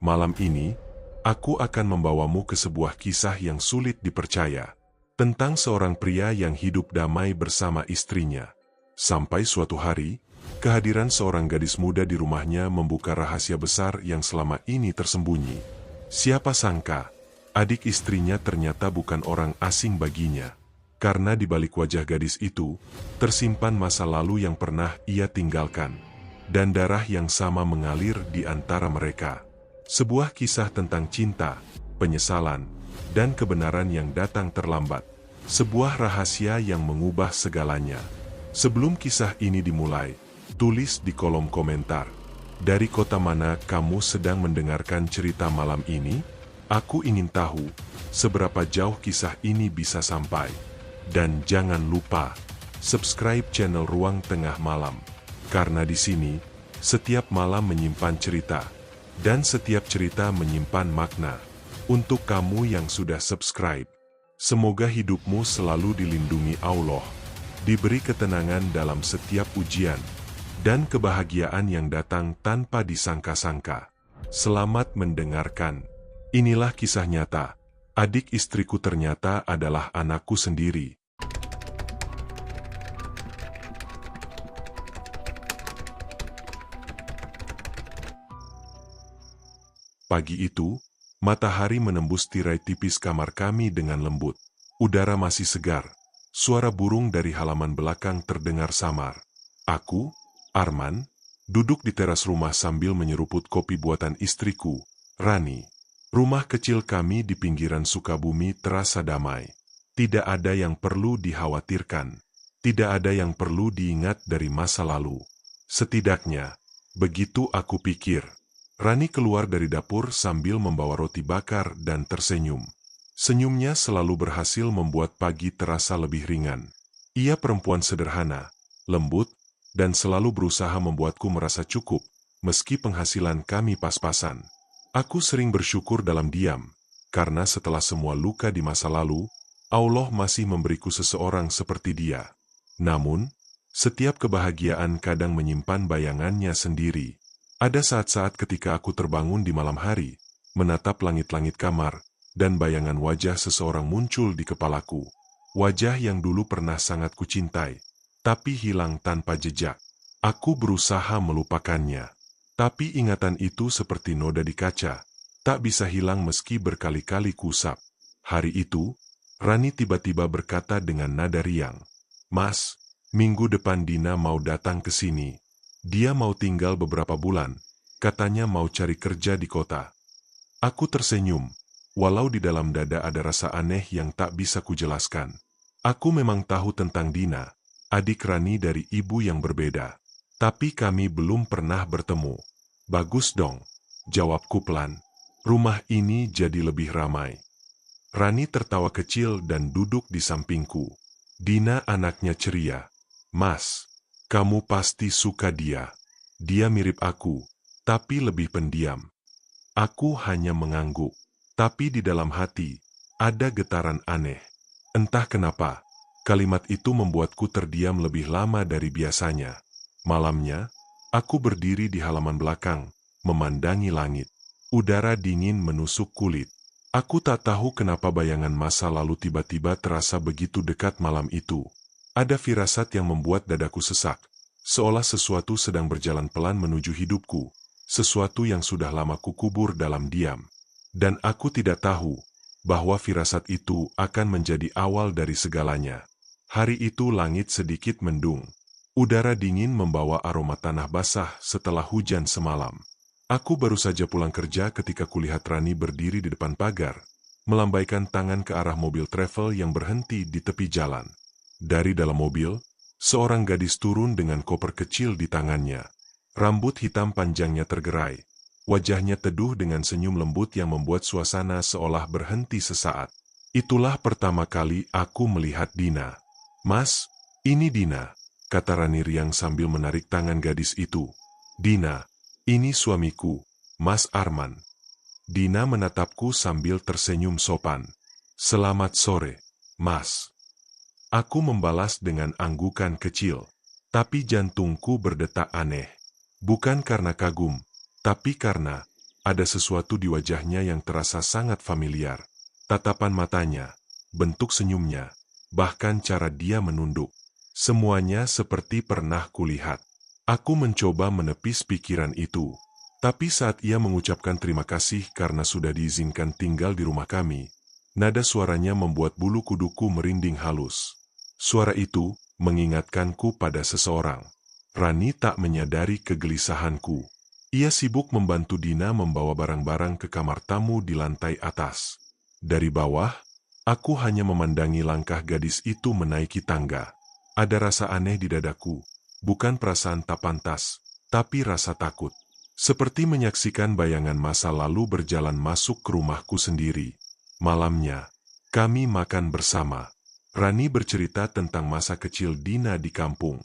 Malam ini, aku akan membawamu ke sebuah kisah yang sulit dipercaya, tentang seorang pria yang hidup damai bersama istrinya. Sampai suatu hari, kehadiran seorang gadis muda di rumahnya membuka rahasia besar yang selama ini tersembunyi. Siapa sangka, adik istrinya ternyata bukan orang asing baginya. Karena di balik wajah gadis itu, tersimpan masa lalu yang pernah ia tinggalkan, dan darah yang sama mengalir di antara mereka. Sebuah kisah tentang cinta, penyesalan, dan kebenaran yang datang terlambat. Sebuah rahasia yang mengubah segalanya. Sebelum kisah ini dimulai, tulis di kolom komentar. Dari kota mana kamu sedang mendengarkan cerita malam ini? Aku ingin tahu, seberapa jauh kisah ini bisa sampai. Dan jangan lupa, subscribe channel Ruang Tengah Malam. Karena di sini, setiap malam menyimpan cerita. Dan setiap cerita menyimpan makna. Untuk kamu yang sudah subscribe, semoga hidupmu selalu dilindungi Allah. Diberi ketenangan dalam setiap ujian. Dan kebahagiaan yang datang tanpa disangka-sangka. Selamat mendengarkan. Inilah kisah nyata. Adik istriku ternyata adalah anakku sendiri. Pagi itu, matahari menembus tirai tipis kamar kami dengan lembut. Udara masih segar. Suara burung dari halaman belakang terdengar samar. Aku, Arman, duduk di teras rumah sambil menyeruput kopi buatan istriku, Rani. Rumah kecil kami di pinggiran Sukabumi terasa damai. Tidak ada yang perlu dikhawatirkan. Tidak ada yang perlu diingat dari masa lalu. Setidaknya, begitu aku pikir. Rani keluar dari dapur sambil membawa roti bakar dan tersenyum. Senyumnya selalu berhasil membuat pagi terasa lebih ringan. Ia perempuan sederhana, lembut, dan selalu berusaha membuatku merasa cukup, meski penghasilan kami pas-pasan. Aku sering bersyukur dalam diam, karena setelah semua luka di masa lalu, Allah masih memberiku seseorang seperti dia. Namun, setiap kebahagiaan kadang menyimpan bayangannya sendiri. Ada saat-saat ketika aku terbangun di malam hari, menatap langit-langit kamar, dan bayangan wajah seseorang muncul di kepalaku. Wajah yang dulu pernah sangat kucintai, tapi hilang tanpa jejak. Aku berusaha melupakannya. Tapi ingatan itu seperti noda di kaca, tak bisa hilang meski berkali-kali kusap. Hari itu, Rani tiba-tiba berkata dengan nada riang, "Mas, minggu depan Dina mau datang ke sini. Dia mau tinggal beberapa bulan, katanya mau cari kerja di kota." Aku tersenyum, walau di dalam dada ada rasa aneh yang tak bisa kujelaskan. Aku memang tahu tentang Dina, adik Rani dari ibu yang berbeda. Tapi kami belum pernah bertemu. Bagus dong, jawabku pelan. Rumah ini jadi lebih ramai. Rani tertawa kecil dan duduk di sampingku. Dina anaknya ceria. "Mas, kamu pasti suka dia. Dia mirip aku, tapi lebih pendiam." Aku hanya mengangguk. Tapi di dalam hati, ada getaran aneh. Entah kenapa, kalimat itu membuatku terdiam lebih lama dari biasanya. Malamnya, aku berdiri di halaman belakang, memandangi langit. Udara dingin menusuk kulit. Aku tak tahu kenapa bayangan masa lalu tiba-tiba terasa begitu dekat malam itu. Ada firasat yang membuat dadaku sesak, seolah sesuatu sedang berjalan pelan menuju hidupku, sesuatu yang sudah lama kukubur dalam diam. Dan aku tidak tahu bahwa firasat itu akan menjadi awal dari segalanya. Hari itu langit sedikit mendung. Udara dingin membawa aroma tanah basah setelah hujan semalam. Aku baru saja pulang kerja ketika kulihat Rani berdiri di depan pagar, melambaikan tangan ke arah mobil travel yang berhenti di tepi jalan. Dari dalam mobil, seorang gadis turun dengan koper kecil di tangannya. Rambut hitam panjangnya tergerai. Wajahnya teduh dengan senyum lembut yang membuat suasana seolah berhenti sesaat. Itulah pertama kali aku melihat Dina. "Mas, ini Dina," kata Rani riang sambil menarik tangan gadis itu. "Dina, ini suamiku, Mas Arman." Dina menatapku sambil tersenyum sopan. "Selamat sore, Mas." Aku membalas dengan anggukan kecil. Tapi jantungku berdetak aneh. Bukan karena kagum, tapi karena ada sesuatu di wajahnya yang terasa sangat familiar. Tatapan matanya, bentuk senyumnya, bahkan cara dia menunduk. Semuanya seperti pernah kulihat. Aku mencoba menepis pikiran itu. Tapi saat ia mengucapkan terima kasih karena sudah diizinkan tinggal di rumah kami, nada suaranya membuat bulu kuduku merinding halus. Suara itu mengingatkanku pada seseorang. Rani tak menyadari kegelisahanku. Ia sibuk membantu Dina membawa barang-barang ke kamar tamu di lantai atas. Dari bawah, aku hanya memandangi langkah gadis itu menaiki tangga. Ada rasa aneh di dadaku, bukan perasaan tak pantas, tapi rasa takut. Seperti menyaksikan bayangan masa lalu berjalan masuk ke rumahku sendiri. Malamnya, kami makan bersama. Rani bercerita tentang masa kecil Dina di kampung.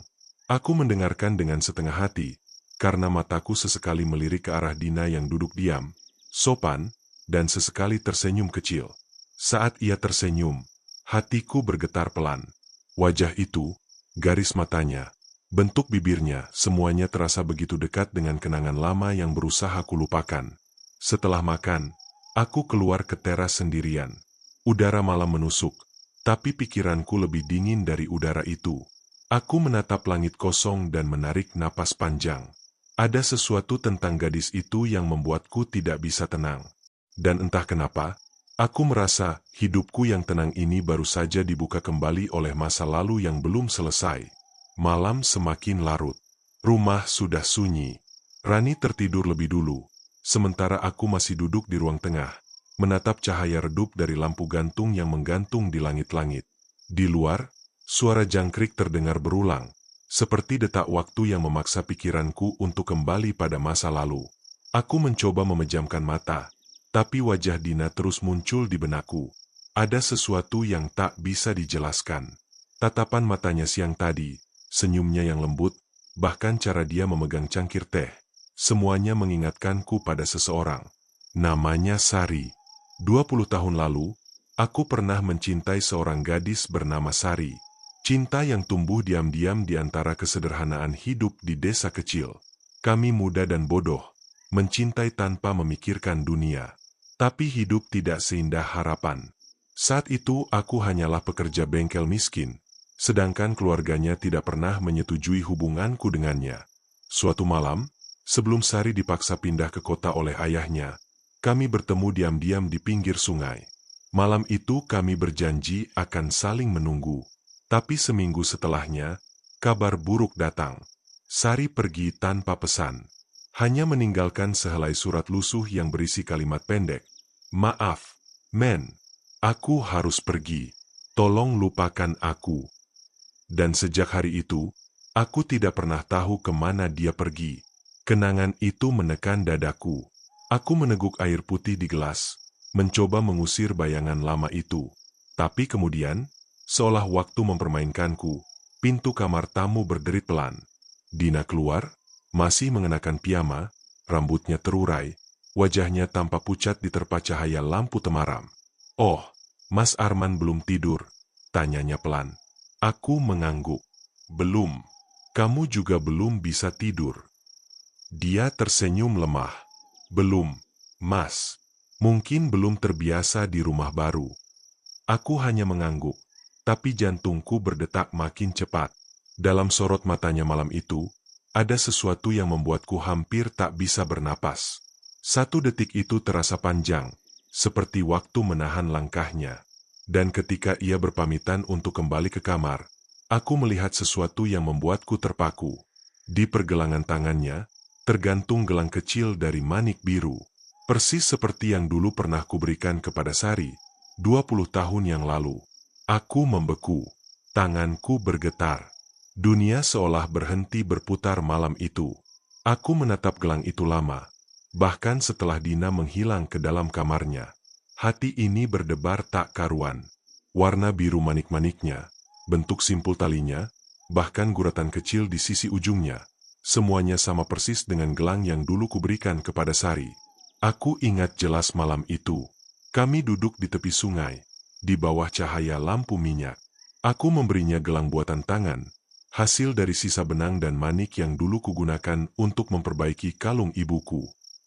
Aku mendengarkan dengan setengah hati, karena mataku sesekali melirik ke arah Dina yang duduk diam, sopan, dan sesekali tersenyum kecil. Saat ia tersenyum, hatiku bergetar pelan. Wajah itu, garis matanya, bentuk bibirnya, semuanya terasa begitu dekat dengan kenangan lama yang berusaha kulupakan. Setelah makan, aku keluar ke teras sendirian. Udara malam menusuk, tapi pikiranku lebih dingin dari udara itu. Aku menatap langit kosong dan menarik napas panjang. Ada sesuatu tentang gadis itu yang membuatku tidak bisa tenang. Dan entah kenapa, aku merasa hidupku yang tenang ini baru saja dibuka kembali oleh masa lalu yang belum selesai. Malam semakin larut. Rumah sudah sunyi. Rani tertidur lebih dulu, sementara aku masih duduk di ruang tengah, menatap cahaya redup dari lampu gantung yang menggantung di langit-langit. Di luar, suara jangkrik terdengar berulang, seperti detak waktu yang memaksa pikiranku untuk kembali pada masa lalu. Aku mencoba memejamkan mata, tapi wajah Dina terus muncul di benakku. Ada sesuatu yang tak bisa dijelaskan. Tatapan matanya siang tadi, senyumnya yang lembut, bahkan cara dia memegang cangkir teh, semuanya mengingatkanku pada seseorang. Namanya Sari. 20 tahun lalu, aku pernah mencintai seorang gadis bernama Sari. Cinta yang tumbuh diam-diam di antara kesederhanaan hidup di desa kecil. Kami muda dan bodoh, mencintai tanpa memikirkan dunia. Tapi hidup tidak seindah harapan. Saat itu aku hanyalah pekerja bengkel miskin, sedangkan keluarganya tidak pernah menyetujui hubunganku dengannya. Suatu malam, sebelum Sari dipaksa pindah ke kota oleh ayahnya, kami bertemu diam-diam di pinggir sungai. Malam itu kami berjanji akan saling menunggu. Tapi seminggu setelahnya, kabar buruk datang. Sari pergi tanpa pesan. Hanya meninggalkan sehelai surat lusuh yang berisi kalimat pendek. Maaf, men. Aku harus pergi. Tolong lupakan aku. Dan sejak hari itu, aku tidak pernah tahu kemana dia pergi. Kenangan itu menekan dadaku. Aku meneguk air putih di gelas, mencoba mengusir bayangan lama itu. Tapi kemudian, seolah waktu mempermainkanku, pintu kamar tamu berderit pelan. Dina keluar, masih mengenakan piyama, rambutnya terurai, wajahnya tampak pucat diterpa cahaya lampu temaram. Oh, Mas Arman belum tidur, tanyanya pelan. Aku mengangguk. Belum. Kamu juga belum bisa tidur. Dia tersenyum lemah. Belum, Mas. Mungkin belum terbiasa di rumah baru. Aku hanya mengangguk. Tapi jantungku berdetak makin cepat. Dalam sorot matanya malam itu, ada sesuatu yang membuatku hampir tak bisa bernapas. 1 detik itu terasa panjang, seperti waktu menahan langkahnya. Dan ketika ia berpamitan untuk kembali ke kamar, aku melihat sesuatu yang membuatku terpaku. Di pergelangan tangannya, tergantung gelang kecil dari manik biru. Persis seperti yang dulu pernah kuberikan kepada Sari, 20 tahun yang lalu. Aku membeku, tanganku bergetar. Dunia seolah berhenti berputar malam itu. Aku menatap gelang itu lama, bahkan setelah Dina menghilang ke dalam kamarnya. Hati ini berdebar tak karuan. Warna biru manik-maniknya, bentuk simpul talinya, bahkan guratan kecil di sisi ujungnya. Semuanya sama persis dengan gelang yang dulu kuberikan kepada Sari. Aku ingat jelas malam itu. Kami duduk di tepi sungai, di bawah cahaya lampu minyak. Aku memberinya gelang buatan tangan, hasil dari sisa benang dan manik yang dulu kugunakan untuk memperbaiki kalung ibuku.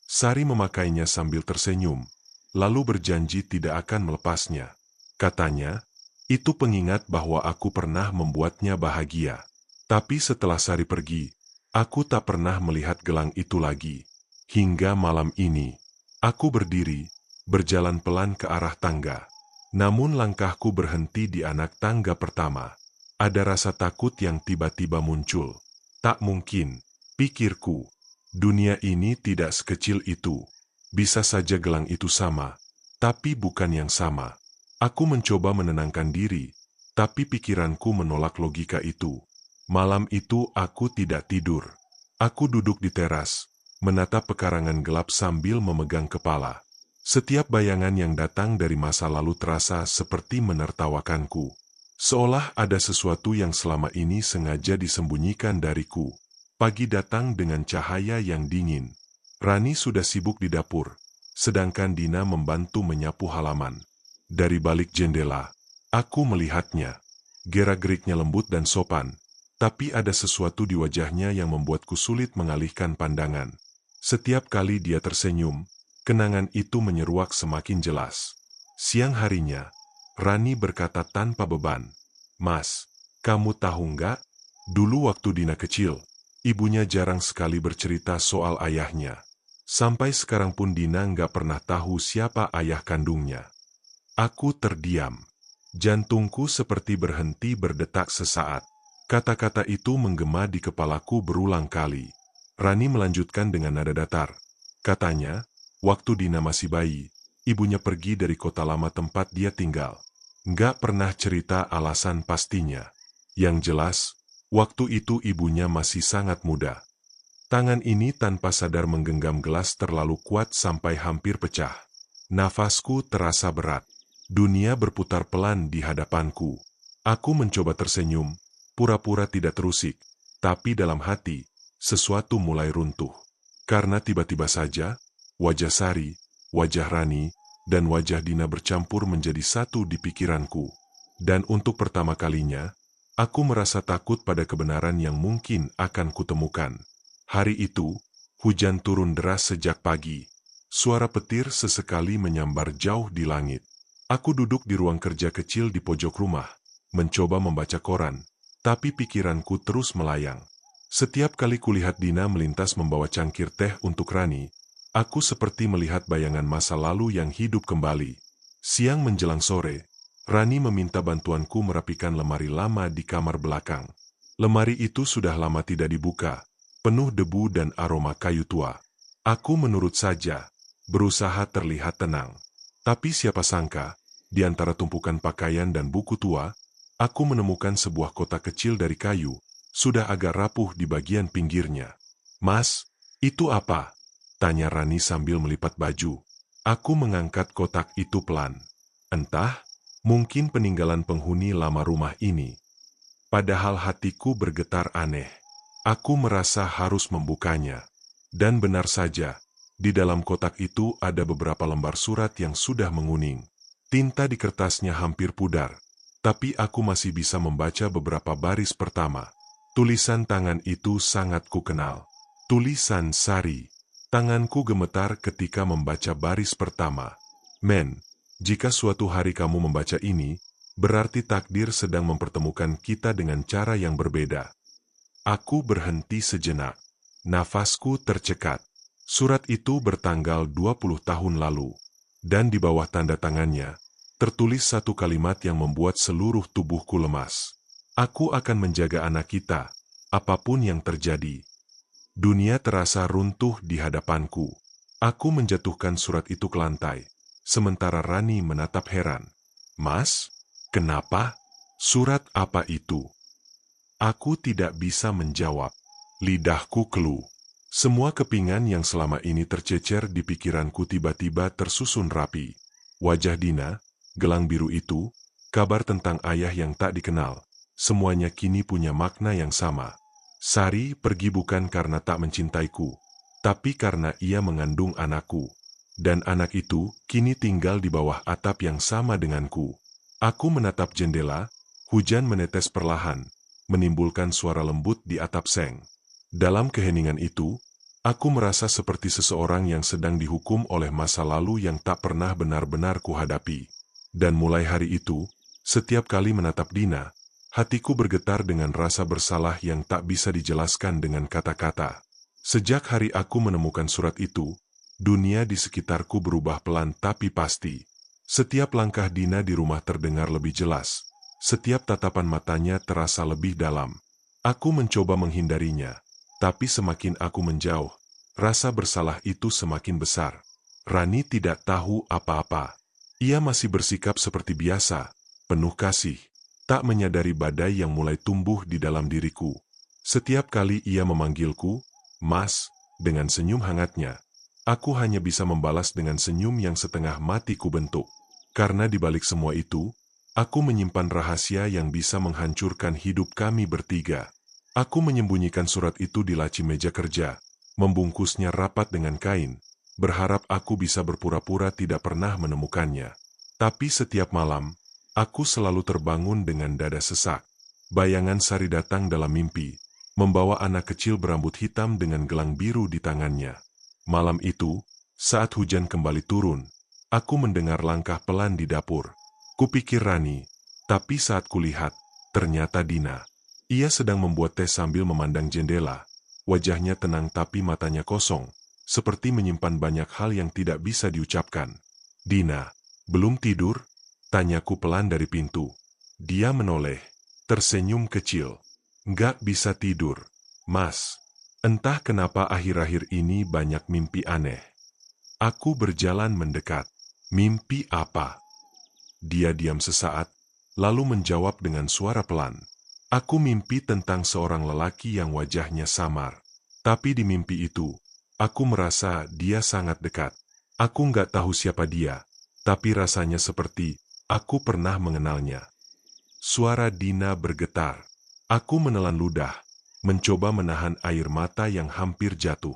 Sari memakainya sambil tersenyum, lalu berjanji tidak akan melepasnya. Katanya, itu pengingat bahwa aku pernah membuatnya bahagia. Tapi setelah Sari pergi, aku tak pernah melihat gelang itu lagi. Hingga malam ini, aku berdiri, berjalan pelan ke arah tangga. Namun langkahku berhenti di anak tangga pertama. Ada rasa takut yang tiba-tiba muncul. Tak mungkin, pikirku. Dunia ini tidak sekecil itu. Bisa saja gelang itu sama, tapi bukan yang sama. Aku mencoba menenangkan diri, tapi pikiranku menolak logika itu. Malam itu aku tidak tidur. Aku duduk di teras, menatap pekarangan gelap sambil memegang kepala. Setiap bayangan yang datang dari masa lalu terasa seperti menertawakanku. Seolah ada sesuatu yang selama ini sengaja disembunyikan dariku. Pagi datang dengan cahaya yang dingin. Rani sudah sibuk di dapur, sedangkan Dina membantu menyapu halaman. Dari balik jendela, aku melihatnya. Gerak-geriknya lembut dan sopan, tapi ada sesuatu di wajahnya yang membuatku sulit mengalihkan pandangan. Setiap kali dia tersenyum, kenangan itu menyeruak semakin jelas. Siang harinya, Rani berkata tanpa beban, "Mas, kamu tahu nggak? Dulu waktu Dina kecil, ibunya jarang sekali bercerita soal ayahnya. Sampai sekarang pun Dina nggak pernah tahu siapa ayah kandungnya." Aku terdiam. Jantungku seperti berhenti berdetak sesaat. Kata-kata itu menggema di kepalaku berulang kali. Rani melanjutkan dengan nada datar. Katanya, waktu Dina masih bayi, ibunya pergi dari kota lama tempat dia tinggal. Nggak pernah cerita alasan pastinya. Yang jelas, waktu itu ibunya masih sangat muda. Tangan ini tanpa sadar menggenggam gelas terlalu kuat sampai hampir pecah. Nafasku terasa berat. Dunia berputar pelan di hadapanku. Aku mencoba tersenyum, pura-pura tidak terusik, tapi dalam hati, sesuatu mulai runtuh. Karena tiba-tiba saja, wajah Sari, wajah Rani, dan wajah Dina bercampur menjadi satu di pikiranku. Dan untuk pertama kalinya, aku merasa takut pada kebenaran yang mungkin akan kutemukan. Hari itu, hujan turun deras sejak pagi. Suara petir sesekali menyambar jauh di langit. Aku duduk di ruang kerja kecil di pojok rumah, mencoba membaca koran, tapi pikiranku terus melayang. Setiap kali kulihat Dina melintas membawa cangkir teh untuk Rani, aku seperti melihat bayangan masa lalu yang hidup kembali. Siang menjelang sore, Rani meminta bantuanku merapikan lemari lama di kamar belakang. Lemari itu sudah lama tidak dibuka, penuh debu dan aroma kayu tua. Aku menurut saja, berusaha terlihat tenang. Tapi siapa sangka, di antara tumpukan pakaian dan buku tua, aku menemukan sebuah kotak kecil dari kayu, sudah agak rapuh di bagian pinggirnya. "Mas, itu apa?" tanya Rani sambil melipat baju. Aku mengangkat kotak itu pelan. Entah, mungkin peninggalan penghuni lama rumah ini. Padahal hatiku bergetar aneh. Aku merasa harus membukanya. Dan benar saja, di dalam kotak itu ada beberapa lembar surat yang sudah menguning. Tinta di kertasnya hampir pudar, tapi aku masih bisa membaca beberapa baris pertama. Tulisan tangan itu sangat kukenal. Tulisan Sari. Tanganku gemetar ketika membaca baris pertama. "Men, jika suatu hari kamu membaca ini, berarti takdir sedang mempertemukan kita dengan cara yang berbeda." Aku berhenti sejenak. Nafasku tercekat. Surat itu bertanggal 20 tahun lalu, dan di bawah tanda tangannya, tertulis satu kalimat yang membuat seluruh tubuhku lemas. "Aku akan menjaga anak kita, apapun yang terjadi." Dunia terasa runtuh di hadapanku. Aku menjatuhkan surat itu ke lantai, sementara Rani menatap heran. "Mas, kenapa? Surat apa itu?" Aku tidak bisa menjawab. Lidahku keluh. Semua kepingan yang selama ini tercecer di pikiranku tiba-tiba tersusun rapi. Wajah Dina, gelang biru itu, kabar tentang ayah yang tak dikenal, semuanya kini punya makna yang sama. Sari pergi bukan karena tak mencintaiku, tapi karena ia mengandung anakku. Dan anak itu kini tinggal di bawah atap yang sama denganku. Aku menatap jendela, hujan menetes perlahan, menimbulkan suara lembut di atap seng. Dalam keheningan itu, Aku merasa seperti seseorang yang sedang dihukum oleh masa lalu yang tak pernah benar-benar kuhadapi. Dan mulai hari itu, setiap kali menatap Dina, hatiku bergetar dengan rasa bersalah yang tak bisa dijelaskan dengan kata-kata. Sejak hari aku menemukan surat itu, dunia di sekitarku berubah pelan tapi pasti. Setiap langkah Dina di rumah terdengar lebih jelas. Setiap tatapan matanya terasa lebih dalam. Aku mencoba menghindarinya, tapi semakin aku menjauh, rasa bersalah itu semakin besar. Rani tidak tahu apa-apa. Ia masih bersikap seperti biasa, penuh kasih, tak menyadari badai yang mulai tumbuh di dalam diriku. Setiap kali ia memanggilku, "Mas," dengan senyum hangatnya, aku hanya bisa membalas dengan senyum yang setengah mati kubentuk. Karena di balik semua itu, aku menyimpan rahasia yang bisa menghancurkan hidup kami bertiga. Aku menyembunyikan surat itu di laci meja kerja, membungkusnya rapat dengan kain, berharap aku bisa berpura-pura tidak pernah menemukannya. Tapi setiap malam, aku selalu terbangun dengan dada sesak. Bayangan Sari datang dalam mimpi, membawa anak kecil berambut hitam dengan gelang biru di tangannya. Malam itu, saat hujan kembali turun, aku mendengar langkah pelan di dapur. Kupikir Rani, tapi saat kulihat, ternyata Dina. Ia sedang membuat teh sambil memandang jendela. Wajahnya tenang tapi matanya kosong, seperti menyimpan banyak hal yang tidak bisa diucapkan. "Dina, belum tidur?" tanyaku pelan dari pintu. Dia menoleh, tersenyum kecil. "Nggak bisa tidur, Mas. Entah kenapa akhir-akhir ini banyak mimpi aneh." Aku berjalan mendekat. "Mimpi apa?" Dia diam sesaat, lalu menjawab dengan suara pelan. "Aku mimpi tentang seorang lelaki yang wajahnya samar. Tapi di mimpi itu, aku merasa dia sangat dekat. Aku nggak tahu siapa dia, tapi rasanya seperti aku pernah mengenalnya." Suara Dina bergetar. Aku menelan ludah, mencoba menahan air mata yang hampir jatuh.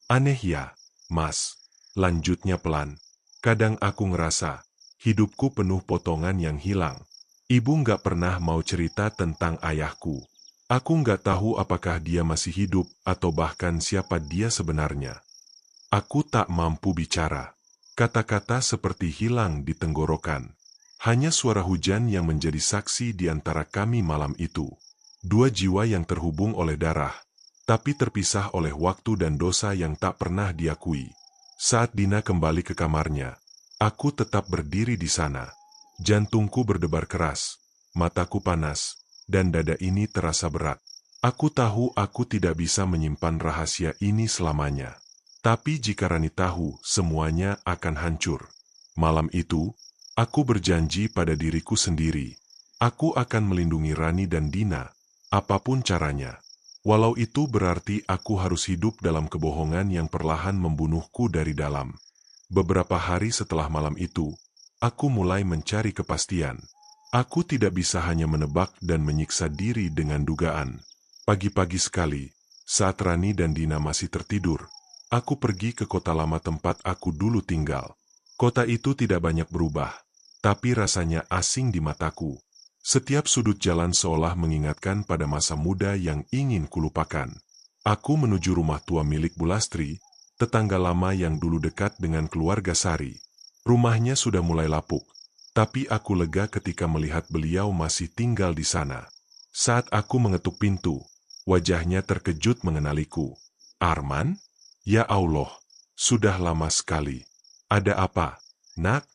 "Aneh ya, Mas," lanjutnya pelan. "Kadang aku ngerasa hidupku penuh potongan yang hilang. Ibu nggak pernah mau cerita tentang ayahku. Aku nggak tahu apakah dia masih hidup atau bahkan siapa dia sebenarnya. Aku tak mampu bicara. Kata-kata seperti hilang di tenggorokan. Hanya suara hujan yang menjadi saksi di antara kami malam itu. Dua jiwa yang terhubung oleh darah, tapi terpisah oleh waktu dan dosa yang tak pernah diakui." Saat Dina kembali ke kamarnya, aku tetap berdiri di sana. Jantungku berdebar keras, mataku panas, dan dada ini terasa berat. Aku tahu aku tidak bisa menyimpan rahasia ini selamanya. Tapi jika Rani tahu, semuanya akan hancur. Malam itu, aku berjanji pada diriku sendiri. Aku akan melindungi Rani dan Dina, apapun caranya. Walau itu berarti aku harus hidup dalam kebohongan yang perlahan membunuhku dari dalam. Beberapa hari setelah malam itu, aku mulai mencari kepastian. Aku tidak bisa hanya menebak dan menyiksa diri dengan dugaan. Pagi-pagi sekali, saat Rani dan Dina masih tertidur, aku pergi ke kota lama tempat aku dulu tinggal. Kota itu tidak banyak berubah, tapi rasanya asing di mataku. Setiap sudut jalan seolah mengingatkan pada masa muda yang ingin kulupakan. Aku menuju rumah tua milik Bulastri, tetangga lama yang dulu dekat dengan keluarga Sari. Rumahnya sudah mulai lapuk, tapi aku lega ketika melihat beliau masih tinggal di sana. Saat aku mengetuk pintu, wajahnya terkejut mengenaliku. "Arman? Ya Allah, sudah lama sekali. Ada apa, Nak?"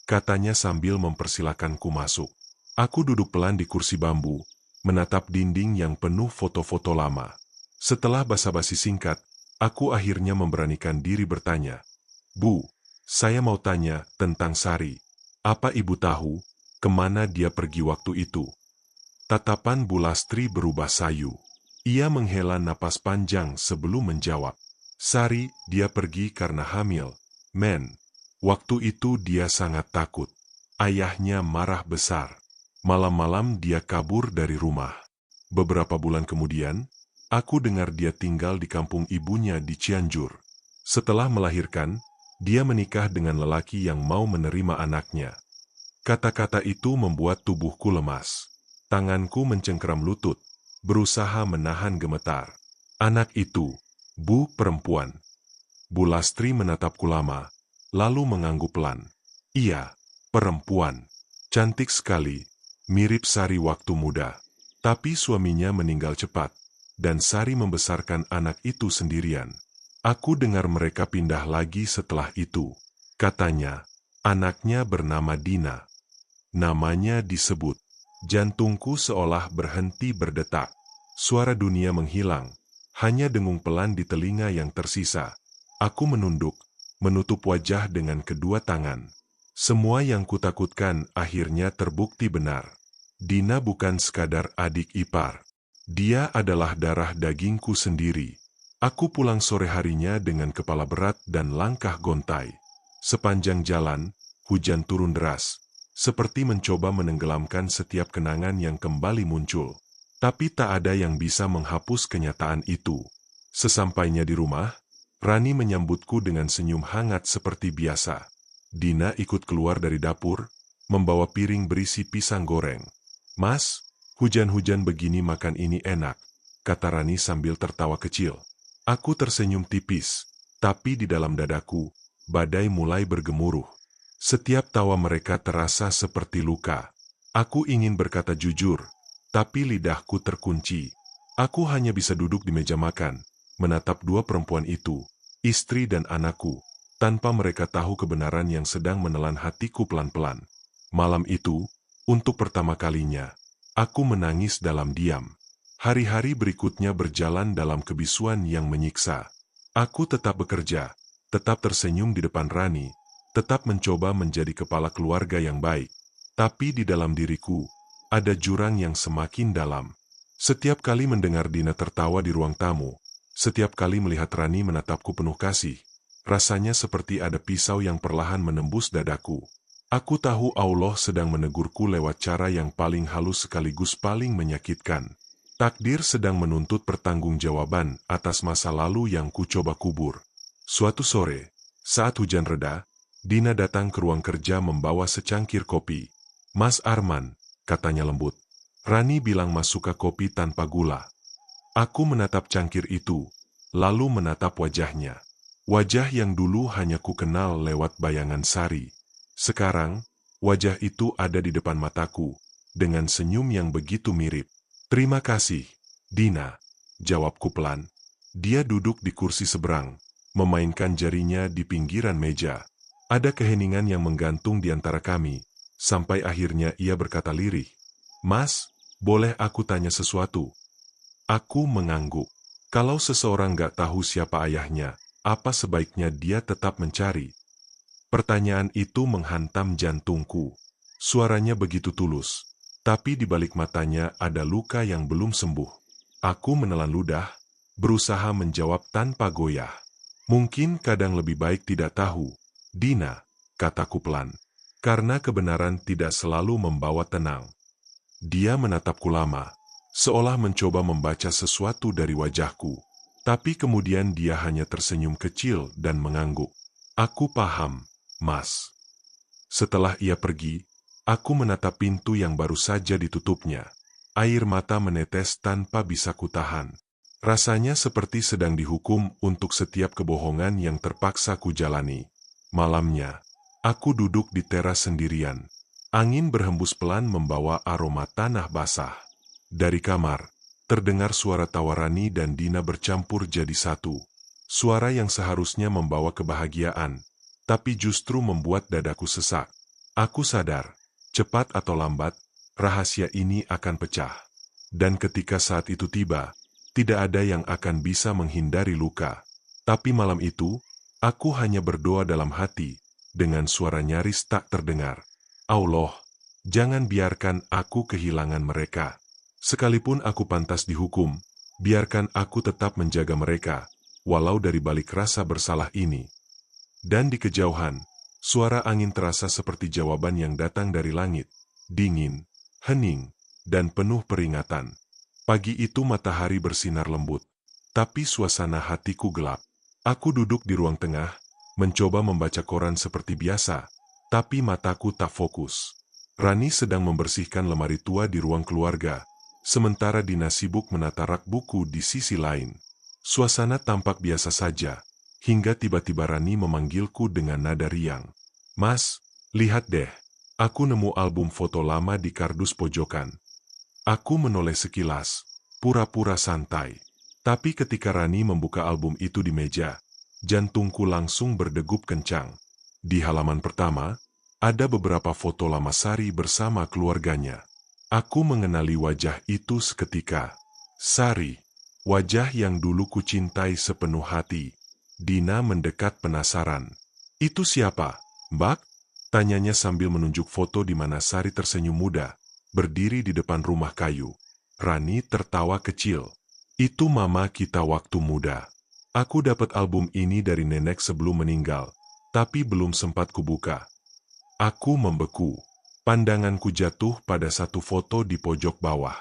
katanya sambil mempersilakanku masuk. Aku duduk pelan di kursi bambu, menatap dinding yang penuh foto-foto lama. Setelah basa-basi singkat, aku akhirnya memberanikan diri bertanya, "Bu, saya mau tanya tentang Sari. Apa Ibu tahu kemana dia pergi waktu itu?" Tatapan Bulastri berubah sayu. Ia menghela napas panjang sebelum menjawab. "Sari, dia pergi karena hamil, Men. Waktu itu dia sangat takut. Ayahnya marah besar. Malam-malam dia kabur dari rumah. Beberapa bulan kemudian, aku dengar dia tinggal di kampung ibunya di Cianjur. Setelah melahirkan, dia menikah dengan lelaki yang mau menerima anaknya." Kata-kata itu membuat tubuhku lemas. Tanganku mencengkeram lutut, berusaha menahan gemetar. Anak itu, Bu perempuan. Bu Lastri menatapku lama, lalu mengangguk pelan. Iya, perempuan. Cantik sekali, mirip Sari waktu muda. Tapi suaminya meninggal cepat, dan Sari membesarkan anak itu sendirian. Aku dengar mereka pindah lagi setelah itu. Katanya, anaknya bernama Dina. Namanya disebut. Jantungku seolah berhenti berdetak. Suara dunia menghilang. Hanya dengung pelan di telinga yang tersisa. Aku menunduk, menutup wajah dengan kedua tangan. Semua yang kutakutkan akhirnya terbukti benar. Dina bukan sekadar adik ipar. Dia adalah darah dagingku sendiri. Aku pulang sore harinya dengan kepala berat dan langkah gontai. Sepanjang jalan, hujan turun deras, seperti mencoba menenggelamkan setiap kenangan yang kembali muncul. Tapi tak ada yang bisa menghapus kenyataan itu. Sesampainya di rumah, Rani menyambutku dengan senyum hangat seperti biasa. Dina ikut keluar dari dapur, membawa piring berisi pisang goreng. Mas, hujan-hujan begini makan ini enak, kata Rani sambil tertawa kecil. Aku tersenyum tipis, tapi di dalam dadaku, badai mulai bergemuruh. Setiap tawa mereka terasa seperti luka. Aku ingin berkata jujur, tapi lidahku terkunci. Aku hanya bisa duduk di meja makan, menatap dua perempuan itu, istri dan anakku, tanpa mereka tahu kebenaran yang sedang menelan hatiku pelan-pelan. Malam itu, untuk pertama kalinya, aku menangis dalam diam. Hari-hari berikutnya berjalan dalam kebisuan yang menyiksa. Aku tetap bekerja, tetap tersenyum di depan Rani, tetap mencoba menjadi kepala keluarga yang baik. Tapi di dalam diriku, ada jurang yang semakin dalam. Setiap kali mendengar Dina tertawa di ruang tamu, setiap kali melihat Rani menatapku penuh kasih, rasanya seperti ada pisau yang perlahan menembus dadaku. Aku tahu Allah sedang menegurku lewat cara yang paling halus sekaligus paling menyakitkan. Takdir sedang menuntut pertanggungjawaban atas masa lalu yang kucoba kubur. Suatu sore, saat hujan reda, Dina datang ke ruang kerja membawa secangkir kopi. Mas Arman, katanya lembut. Rani bilang Mas suka kopi tanpa gula. Aku menatap cangkir itu, lalu menatap wajahnya. Wajah yang dulu hanya ku kenal lewat bayangan Sari. Sekarang, wajah itu ada di depan mataku, dengan senyum yang begitu mirip. Terima kasih, Dina, jawabku pelan. Dia duduk di kursi seberang, memainkan jarinya di pinggiran meja. Ada keheningan yang menggantung di antara kami, sampai akhirnya ia berkata lirih. Mas, boleh aku tanya sesuatu? Aku mengangguk. Kalau seseorang gak tahu siapa ayahnya, apa sebaiknya dia tetap mencari? Pertanyaan itu menghantam jantungku. Suaranya begitu tulus, tapi di balik matanya ada luka yang belum sembuh. Aku menelan ludah, berusaha menjawab tanpa goyah. Mungkin kadang lebih baik tidak tahu, Dina, kataku pelan. Karena kebenaran tidak selalu membawa tenang. Dia menatapku lama, seolah mencoba membaca sesuatu dari wajahku. Tapi kemudian dia hanya tersenyum kecil dan mengangguk. Aku paham, Mas. Setelah ia pergi, aku menatap pintu yang baru saja ditutupnya. Air mata menetes tanpa bisa kutahan. Rasanya seperti sedang dihukum untuk setiap kebohongan yang terpaksa kujalani. Malamnya, aku duduk di teras sendirian. Angin berhembus pelan membawa aroma tanah basah. Dari kamar, terdengar suara tawa Rani dan Dina bercampur jadi satu. Suara yang seharusnya membawa kebahagiaan, tapi justru membuat dadaku sesak. Aku sadar, cepat atau lambat, rahasia ini akan pecah. Dan ketika saat itu tiba, tidak ada yang akan bisa menghindari luka. Tapi malam itu, aku hanya berdoa dalam hati, dengan suara nyaris tak terdengar. Allah, jangan biarkan aku kehilangan mereka. Sekalipun aku pantas dihukum, biarkan aku tetap menjaga mereka, walau dari balik rasa bersalah ini. Dan di kejauhan, suara angin terasa seperti jawaban yang datang dari langit, dingin, hening, dan penuh peringatan. Pagi itu matahari bersinar lembut, tapi suasana hatiku gelap. Aku duduk di ruang tengah, mencoba membaca koran seperti biasa, tapi mataku tak fokus. Rani sedang membersihkan lemari tua di ruang keluarga, sementara Dina sibuk menata rak buku di sisi lain. Suasana tampak biasa saja, hingga tiba-tiba Rani memanggilku dengan nada riang. "Mas, lihat deh, aku nemu album foto lama di kardus pojokan." Aku menoleh sekilas, pura-pura santai. Tapi ketika Rani membuka album itu di meja, jantungku langsung berdegup kencang. Di halaman pertama, ada beberapa foto lama Sari bersama keluarganya. Aku mengenali wajah itu seketika. Sari, wajah yang dulu kucintai sepenuh hati. Dina mendekat penasaran. "Itu siapa, Mbak?" tanyanya sambil menunjuk foto di mana Sari tersenyum muda, berdiri di depan rumah kayu. Rani tertawa kecil. "Itu mama kita waktu muda. Aku dapat album ini dari nenek sebelum meninggal, tapi belum sempat kubuka." Aku membeku. Pandanganku jatuh pada satu foto di pojok bawah.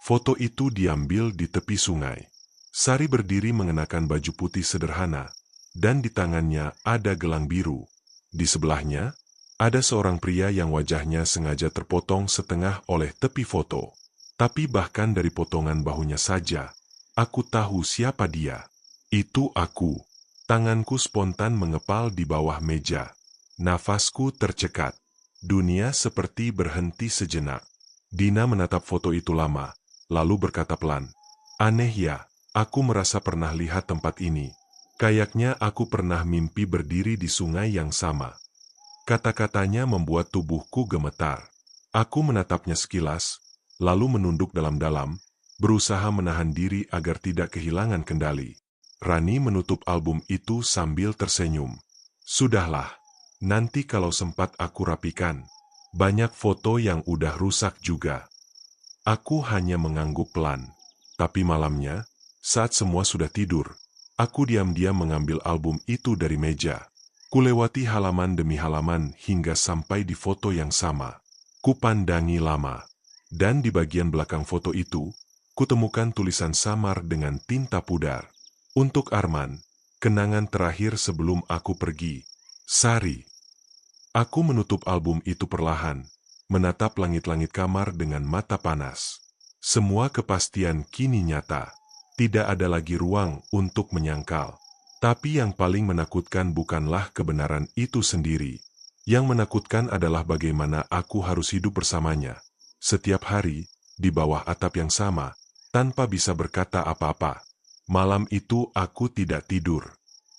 Foto itu diambil di tepi sungai. Sari berdiri mengenakan baju putih sederhana, dan di tangannya ada gelang biru. Di sebelahnya, ada seorang pria yang wajahnya sengaja terpotong setengah oleh tepi foto. Tapi bahkan dari potongan bahunya saja, aku tahu siapa dia. Itu aku. Tanganku spontan mengepal di bawah meja. Nafasku tercekat. Dunia seperti berhenti sejenak. Dina menatap foto itu lama, lalu berkata pelan, "Aneh ya, aku merasa pernah lihat tempat ini. Kayaknya aku pernah mimpi berdiri di sungai yang sama." Kata-katanya membuat tubuhku gemetar. Aku menatapnya sekilas, lalu menunduk dalam-dalam, berusaha menahan diri agar tidak kehilangan kendali. Rani menutup album itu sambil tersenyum. "Sudahlah, nanti kalau sempat aku rapikan. Banyak foto yang udah rusak juga." Aku hanya mengangguk pelan. Tapi malamnya, saat semua sudah tidur, aku diam-diam mengambil album itu dari meja. Kulewati halaman demi halaman hingga sampai di foto yang sama. Kupandangi lama. Dan di bagian belakang foto itu, kutemukan tulisan samar dengan tinta pudar. "Untuk Arman, kenangan terakhir sebelum aku pergi. Sari." Aku menutup album itu perlahan, menatap langit-langit kamar dengan mata panas. Semua kepastian kini nyata. Tidak ada lagi ruang untuk menyangkal. Tapi yang paling menakutkan bukanlah kebenaran itu sendiri. Yang menakutkan adalah bagaimana aku harus hidup bersamanya. Setiap hari, di bawah atap yang sama, tanpa bisa berkata apa-apa. Malam itu aku tidak tidur.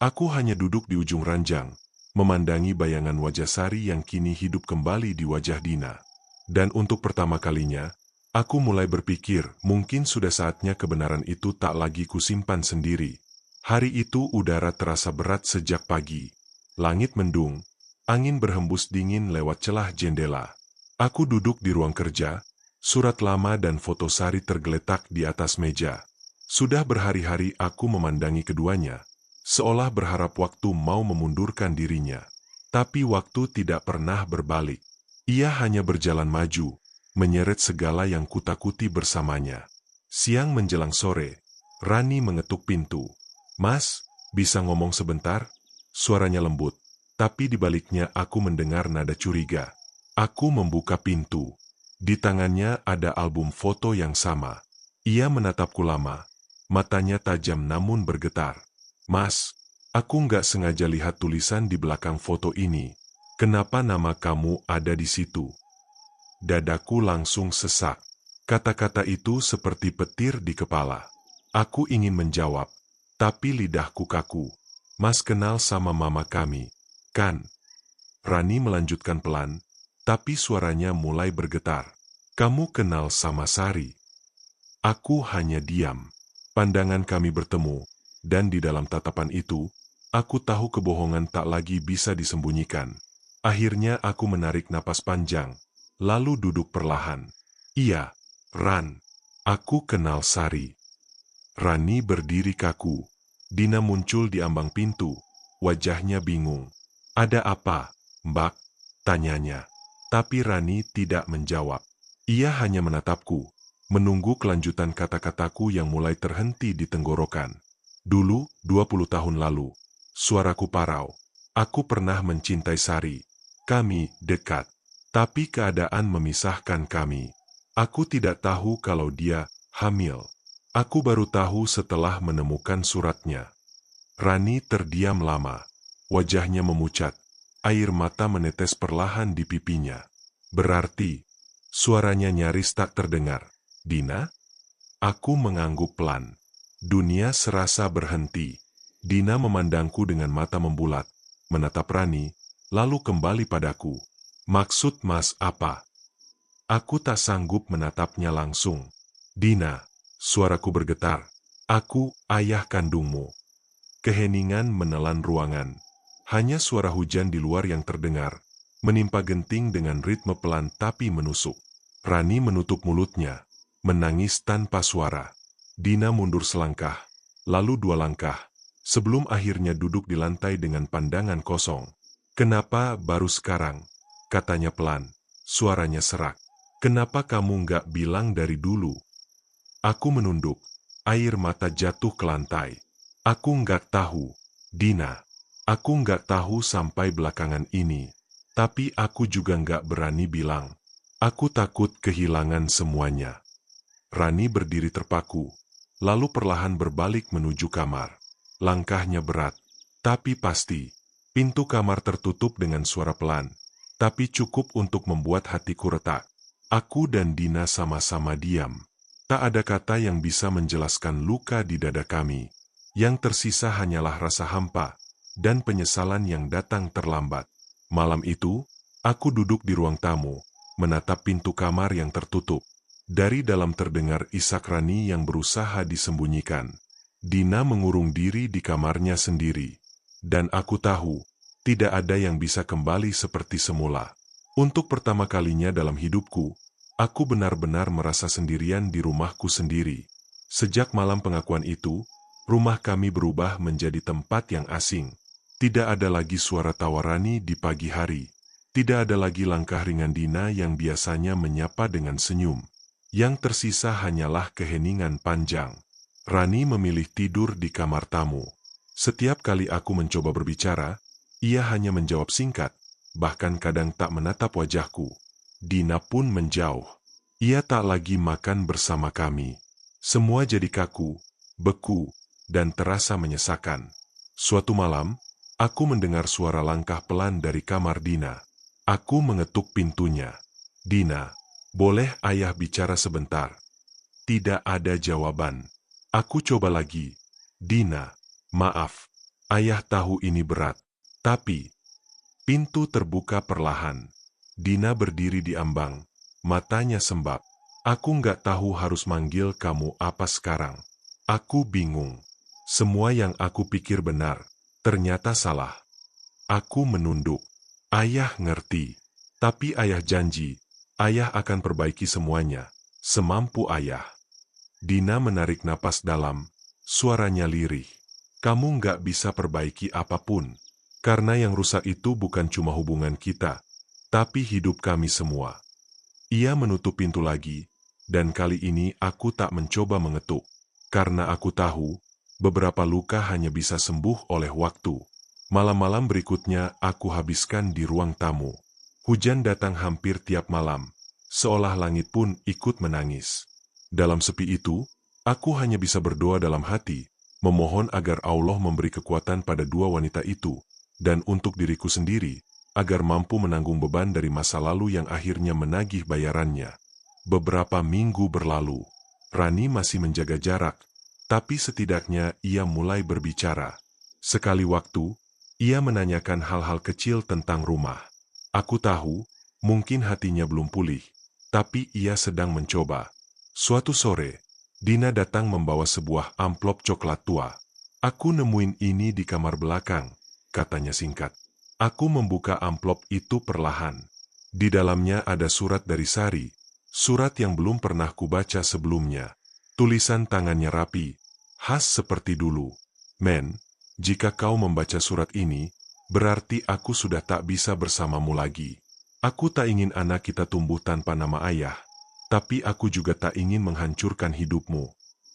Aku hanya duduk di ujung ranjang, memandangi bayangan wajah Sari yang kini hidup kembali di wajah Dina. Dan untuk pertama kalinya, aku mulai berpikir mungkin sudah saatnya kebenaran itu tak lagi kusimpan sendiri. Hari itu udara terasa berat sejak pagi. Langit mendung, angin berhembus dingin lewat celah jendela. Aku duduk di ruang kerja, surat lama dan foto Sari tergeletak di atas meja. Sudah berhari-hari aku memandangi keduanya, seolah berharap waktu mau memundurkan dirinya. Tapi waktu tidak pernah berbalik. Ia hanya berjalan maju, menyeret segala yang kutakuti bersamanya. Siang menjelang sore, Rani mengetuk pintu. "Mas, bisa ngomong sebentar?" Suaranya lembut, tapi di baliknya aku mendengar nada curiga. Aku membuka pintu. Di tangannya ada album foto yang sama. Ia menatapku lama, matanya tajam namun bergetar. "Mas, aku nggak sengaja lihat tulisan di belakang foto ini. Kenapa nama kamu ada di situ?" Dadaku langsung sesak. Kata-kata itu seperti petir di kepala. Aku ingin menjawab, tapi lidahku kaku. "Mas kenal sama mama kami, kan?" Rani melanjutkan pelan, tapi suaranya mulai bergetar. "Kamu kenal sama Sari?" Aku hanya diam. Pandangan kami bertemu, dan di dalam tatapan itu, aku tahu kebohongan tak lagi bisa disembunyikan. Akhirnya aku menarik napas panjang, lalu duduk perlahan. "Iya, Ran, aku kenal Sari." Rani berdiri kaku. Dina muncul di ambang pintu, wajahnya bingung. "Ada apa, Mbak?" tanyanya. Tapi Rani tidak menjawab. Ia hanya menatapku, menunggu kelanjutan kata-kataku yang mulai terhenti di tenggorokan. "Dulu, 20 tahun lalu, suaraku parau. Aku pernah mencintai Sari. Kami dekat. Tapi keadaan memisahkan kami. Aku tidak tahu kalau dia hamil. Aku baru tahu setelah menemukan suratnya. Rani terdiam lama. Wajahnya memucat. Air mata menetes perlahan di pipinya. Berarti, suaranya nyaris tak terdengar. Dina? Aku mengangguk pelan. Dunia serasa berhenti. Dina memandangku dengan mata membulat, menatap Rani, lalu kembali padaku. Maksud Mas apa? Aku tak sanggup menatapnya langsung. Dina, suaraku bergetar. Aku, ayah kandungmu. Keheningan menelan ruangan. Hanya suara hujan di luar yang terdengar, menimpa genting dengan ritme pelan tapi menusuk. Rani menutup mulutnya, menangis tanpa suara. Dina mundur selangkah, lalu 2 langkah, sebelum akhirnya duduk di lantai dengan pandangan kosong. Kenapa baru sekarang? Katanya pelan, suaranya serak. Kenapa kamu nggak bilang dari dulu? Aku menunduk, air mata jatuh ke lantai. Aku nggak tahu, Dina. Aku nggak tahu sampai belakangan ini. Tapi aku juga nggak berani bilang. Aku takut kehilangan semuanya. Rani berdiri terpaku, lalu perlahan berbalik menuju kamar. Langkahnya berat, tapi pasti. Pintu kamar tertutup dengan suara pelan, tapi cukup untuk membuat hatiku retak. Aku dan Dina sama-sama diam. Tak ada kata yang bisa menjelaskan luka di dada kami. Yang tersisa hanyalah rasa hampa dan penyesalan yang datang terlambat. Malam itu, aku duduk di ruang tamu, menatap pintu kamar yang tertutup. Dari dalam terdengar isak Rani yang berusaha disembunyikan. Dina mengurung diri di kamarnya sendiri. Dan aku tahu, tidak ada yang bisa kembali seperti semula. Untuk pertama kalinya dalam hidupku, aku benar-benar merasa sendirian di rumahku sendiri. Sejak malam pengakuan itu, rumah kami berubah menjadi tempat yang asing. Tidak ada lagi suara tawa Rani di pagi hari. Tidak ada lagi langkah ringan Dina yang biasanya menyapa dengan senyum. Yang tersisa hanyalah keheningan panjang. Rani memilih tidur di kamar tamu. Setiap kali aku mencoba berbicara, ia hanya menjawab singkat, bahkan kadang tak menatap wajahku. Dina pun menjauh. Ia tak lagi makan bersama kami. Semua jadi kaku, beku, dan terasa menyesakan. Suatu malam, aku mendengar suara langkah pelan dari kamar Dina. Aku mengetuk pintunya. Dina, boleh ayah bicara sebentar? Tidak ada jawaban. Aku coba lagi. Dina, maaf. Ayah tahu ini berat. Tapi, pintu terbuka perlahan. Dina berdiri di ambang. Matanya sembab. Aku nggak tahu harus manggil kamu apa sekarang. Aku bingung. Semua yang aku pikir benar, ternyata salah. Aku menunduk. Ayah ngerti. Tapi ayah janji, ayah akan perbaiki semuanya, semampu ayah. Dina menarik napas dalam, suaranya lirih. Kamu nggak bisa perbaiki apapun, karena yang rusak itu bukan cuma hubungan kita, tapi hidup kami semua. Ia menutup pintu lagi, dan kali ini aku tak mencoba mengetuk, karena aku tahu, beberapa luka hanya bisa sembuh oleh waktu. Malam-malam berikutnya aku habiskan di ruang tamu. Hujan datang hampir tiap malam, seolah langit pun ikut menangis. Dalam sepi itu, aku hanya bisa berdoa dalam hati, memohon agar Allah memberi kekuatan pada 2 wanita itu, dan untuk diriku sendiri, agar mampu menanggung beban dari masa lalu yang akhirnya menagih bayarannya. Beberapa minggu berlalu, Rani masih menjaga jarak, tapi setidaknya ia mulai berbicara. Sekali waktu, ia menanyakan hal-hal kecil tentang rumah. Aku tahu, mungkin hatinya belum pulih, tapi ia sedang mencoba. Suatu sore, Dina datang membawa sebuah amplop coklat tua. Aku nemuin ini di kamar belakang, katanya singkat. Aku membuka amplop itu perlahan. Di dalamnya ada surat dari Sari, surat yang belum pernah kubaca sebelumnya. Tulisan tangannya rapi, khas seperti dulu. Men, jika kau membaca surat ini, berarti aku sudah tak bisa bersamamu lagi. Aku tak ingin anak kita tumbuh tanpa nama ayah. Tapi aku juga tak ingin menghancurkan hidupmu.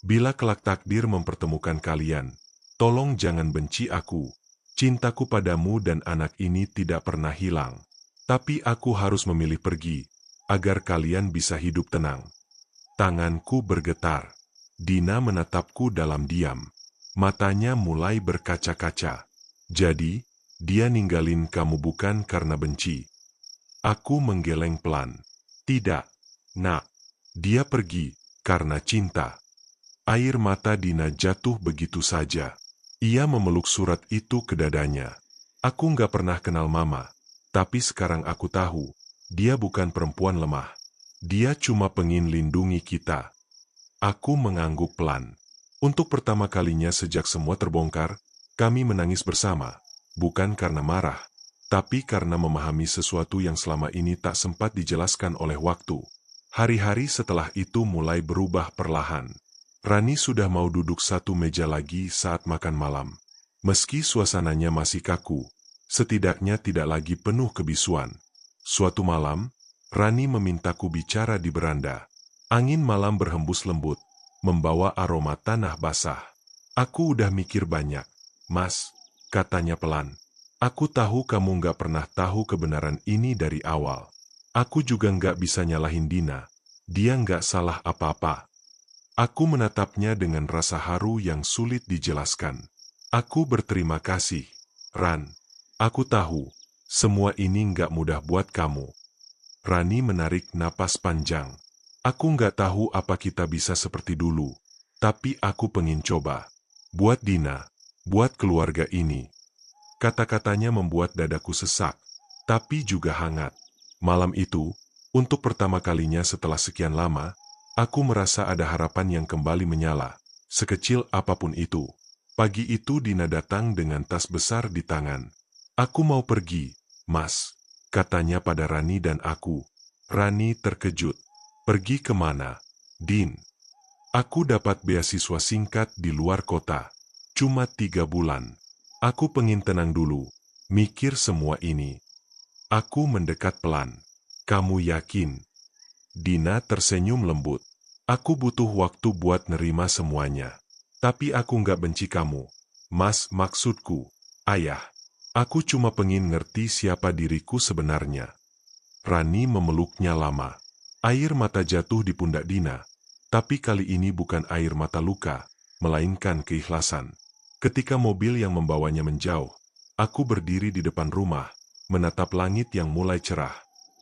Bila kelak takdir mempertemukan kalian, tolong jangan benci aku. Cintaku padamu dan anak ini tidak pernah hilang. Tapi aku harus memilih pergi, agar kalian bisa hidup tenang. Tanganku bergetar. Dina menatapku dalam diam. Matanya mulai berkaca-kaca. Jadi, dia ninggalin kamu bukan karena benci. Aku menggeleng pelan. Tidak, nak. Dia pergi karena cinta. Air mata Dina jatuh begitu saja. Ia memeluk surat itu ke dadanya. Aku nggak pernah kenal Mama, tapi sekarang aku tahu, dia bukan perempuan lemah. Dia cuma pengin lindungi kita. Aku mengangguk pelan. Untuk pertama kalinya sejak semua terbongkar, kami menangis bersama. Bukan karena marah, tapi karena memahami sesuatu yang selama ini tak sempat dijelaskan oleh waktu. Hari-hari setelah itu mulai berubah perlahan. Rani sudah mau duduk satu meja lagi saat makan malam. Meski suasananya masih kaku, setidaknya tidak lagi penuh kebisuan. Suatu malam, Rani memintaku bicara di beranda. Angin malam berhembus lembut, membawa aroma tanah basah. Aku udah mikir banyak, Mas, katanya pelan. Aku tahu kamu nggak pernah tahu kebenaran ini dari awal. Aku juga nggak bisa nyalahin Dina. Dia nggak salah apa-apa. Aku menatapnya dengan rasa haru yang sulit dijelaskan. Aku berterima kasih, Ran. Aku tahu, semua ini nggak mudah buat kamu. Rani menarik napas panjang. Aku nggak tahu apa kita bisa seperti dulu, tapi aku pengen coba. Buat Dina, buat keluarga ini. Kata-katanya membuat dadaku sesak, tapi juga hangat. Malam itu, untuk pertama kalinya setelah sekian lama, aku merasa ada harapan yang kembali menyala, sekecil apapun itu. Pagi itu Dina datang dengan tas besar di tangan. Aku mau pergi, Mas, katanya pada Rani dan aku. Rani terkejut. Pergi kemana, Din? Aku dapat beasiswa singkat di luar kota. Cuma 3 bulan. Aku pengen tenang dulu, mikir semua ini. Aku mendekat pelan. Kamu yakin? Dina tersenyum lembut. Aku butuh waktu buat nerima semuanya. Tapi aku nggak benci kamu. Mas, maksudku, ayah. Aku cuma pengen ngerti siapa diriku sebenarnya. Rani memeluknya lama. Air mata jatuh di pundak Dina. Tapi kali ini bukan air mata luka, melainkan keikhlasan. Ketika mobil yang membawanya menjauh, aku berdiri di depan rumah, menatap langit yang mulai cerah.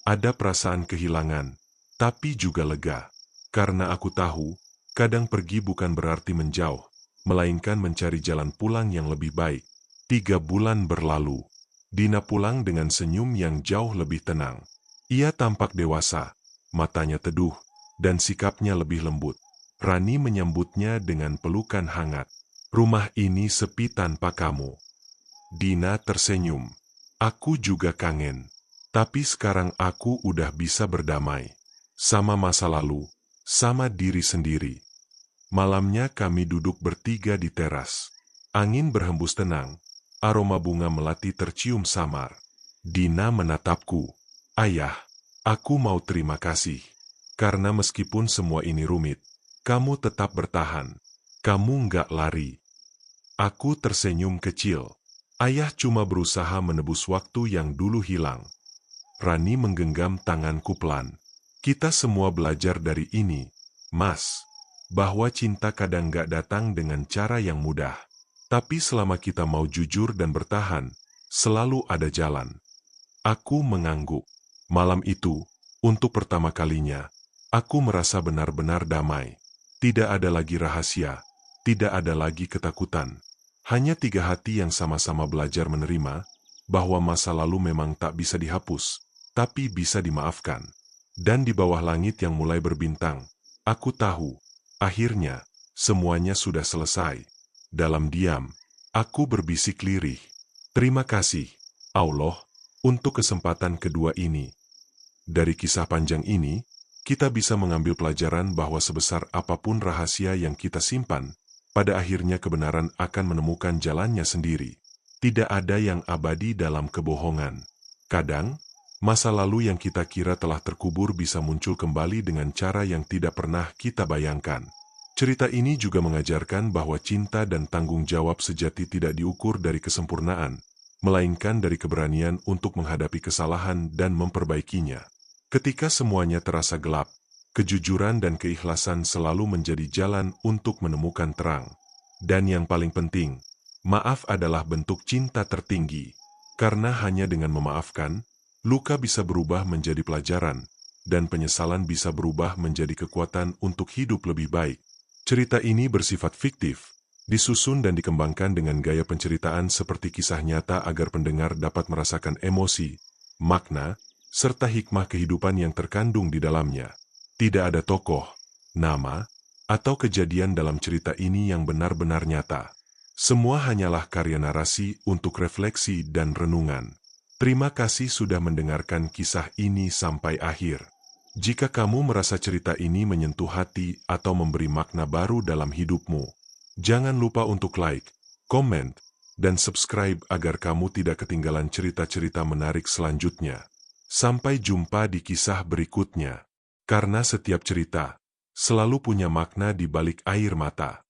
Ada perasaan kehilangan, tapi juga lega. Karena aku tahu, kadang pergi bukan berarti menjauh, melainkan mencari jalan pulang yang lebih baik. 3 bulan berlalu. Dina pulang dengan senyum yang jauh lebih tenang. Ia tampak dewasa, matanya teduh, dan sikapnya lebih lembut. Rani menyambutnya dengan pelukan hangat. Rumah ini sepi tanpa kamu. Dina tersenyum. Aku juga kangen. Tapi sekarang aku udah bisa berdamai. Sama masa lalu, sama diri sendiri. Malamnya kami duduk bertiga di teras. Angin berhembus tenang. Aroma bunga melati tercium samar. Dina menatapku. Ayah, aku mau terima kasih. Karena meskipun semua ini rumit, kamu tetap bertahan. Kamu nggak lari. Aku tersenyum kecil. Ayah cuma berusaha menebus waktu yang dulu hilang. Rani menggenggam tanganku pelan. Kita semua belajar dari ini, Mas. Bahwa cinta kadang nggak datang dengan cara yang mudah. Tapi selama kita mau jujur dan bertahan, selalu ada jalan. Aku mengangguk. Malam itu, untuk pertama kalinya, aku merasa benar-benar damai. Tidak ada lagi rahasia, tidak ada lagi ketakutan. Hanya 3 hati yang sama-sama belajar menerima, bahwa masa lalu memang tak bisa dihapus, tapi bisa dimaafkan. Dan di bawah langit yang mulai berbintang, aku tahu, akhirnya, semuanya sudah selesai. Dalam diam, aku berbisik lirih. Terima kasih, Allah, untuk kesempatan kedua ini. Dari kisah panjang ini, kita bisa mengambil pelajaran bahwa sebesar apapun rahasia yang kita simpan, pada akhirnya kebenaran akan menemukan jalannya sendiri. Tidak ada yang abadi dalam kebohongan. Kadang, masa lalu yang kita kira telah terkubur bisa muncul kembali dengan cara yang tidak pernah kita bayangkan. Cerita ini juga mengajarkan bahwa cinta dan tanggung jawab sejati tidak diukur dari kesempurnaan, melainkan dari keberanian untuk menghadapi kesalahan dan memperbaikinya. Ketika semuanya terasa gelap, kejujuran dan keikhlasan selalu menjadi jalan untuk menemukan terang. Dan yang paling penting, maaf adalah bentuk cinta tertinggi. Karena hanya dengan memaafkan, luka bisa berubah menjadi pelajaran, dan penyesalan bisa berubah menjadi kekuatan untuk hidup lebih baik. Cerita ini bersifat fiktif, disusun dan dikembangkan dengan gaya penceritaan seperti kisah nyata agar pendengar dapat merasakan emosi, makna, serta hikmah kehidupan yang terkandung di dalamnya. Tidak ada tokoh, nama, atau kejadian dalam cerita ini yang benar-benar nyata. Semua hanyalah karya narasi untuk refleksi dan renungan. Terima kasih sudah mendengarkan kisah ini sampai akhir. Jika kamu merasa cerita ini menyentuh hati atau memberi makna baru dalam hidupmu, jangan lupa untuk like, komen, dan subscribe agar kamu tidak ketinggalan cerita-cerita menarik selanjutnya. Sampai jumpa di kisah berikutnya. Karena setiap cerita selalu punya makna di balik air mata.